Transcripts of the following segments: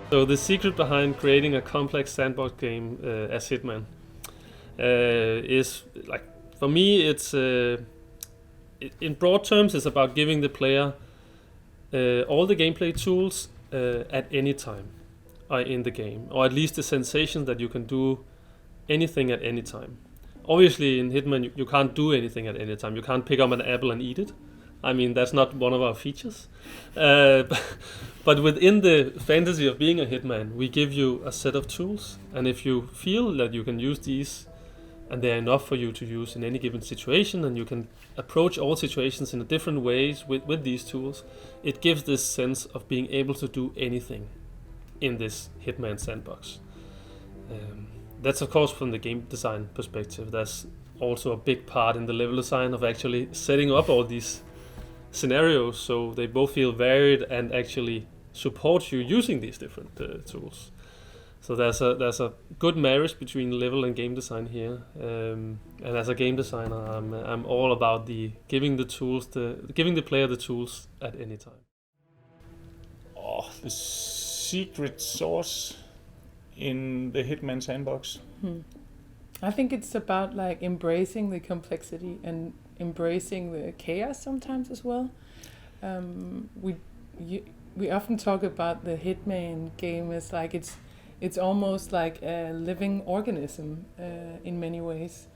So the secret behind creating a complex sandbox game as Hitman is, like, for me, it's in broad terms, it's about giving the player all the gameplay tools at any time in the game, or at least the sensation that you can do anything at any time. Obviously, in Hitman, you can't do anything at any time. You can't pick up an apple and eat it. I mean, that's not one of our features. But within the fantasy of being a Hitman, we give you a set of tools, and if you feel that you can use these and they're enough for you to use in any given situation, and you can approach all situations in different ways with these tools, it gives this sense of being able to do anything in this Hitman sandbox. That's of course from the game design perspective. That's also a big part in the level design of actually setting up all these scenarios so they both feel varied and actually support you using these different tools. So there's a good marriage between level and game design here, and as a game designer, I'm all about giving the player the tools at any time. Oh, the secret sauce in the Hitman sandbox. I think it's about like embracing the complexity and embracing the chaos sometimes as well. We often talk about the Hitman game as like it's almost like a living organism in many ways.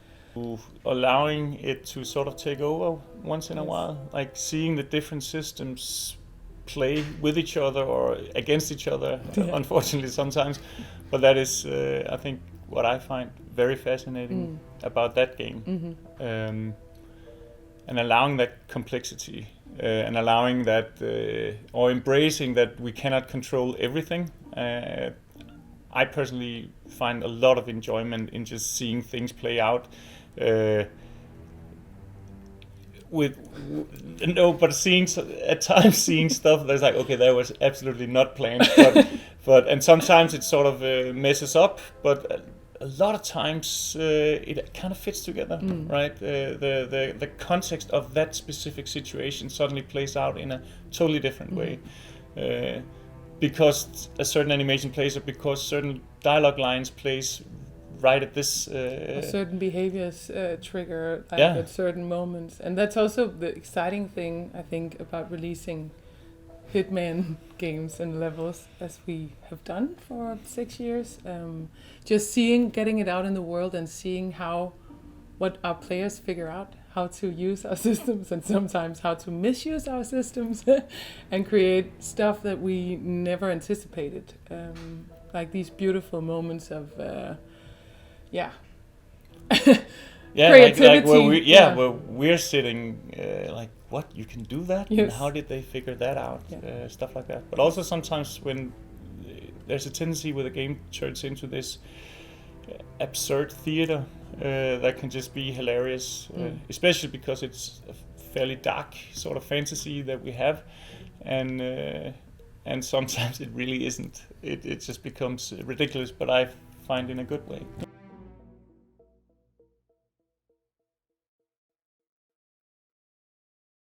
Allowing it to sort of take over once in a while, like seeing the different systems play with each other or against each other, unfortunately sometimes. But that is, I think, what I find very fascinating about that game. And allowing that complexity and allowing that, or embracing that we cannot control everything. I personally find a lot of enjoyment in just seeing things play out. But seeing at times seeing stuff that's like, okay, that was absolutely not planned. But and sometimes it sort of messes up. But a lot of times it kind of fits together, right? The context of that specific situation suddenly plays out in a totally different way. Because a certain animation plays, or because certain dialogue lines plays right at this... certain behaviors trigger at certain moments. And that's also the exciting thing, I think, about releasing Hitman games and levels as we have done for 6 years. Just getting it out in the world and seeing what our players figure out, how to use our systems, and sometimes how to misuse our systems and create stuff that we never anticipated. Like these beautiful moments of creativity. Like where we're sitting like, what, you can do that? Yes. And how did they figure that out? Stuff like that. But also sometimes when there's a tendency where the game turns into this absurd theater that can just be hilarious, especially because it's a fairly dark sort of fantasy that we have, and sometimes it really isn't. It just becomes ridiculous, but I find in a good way.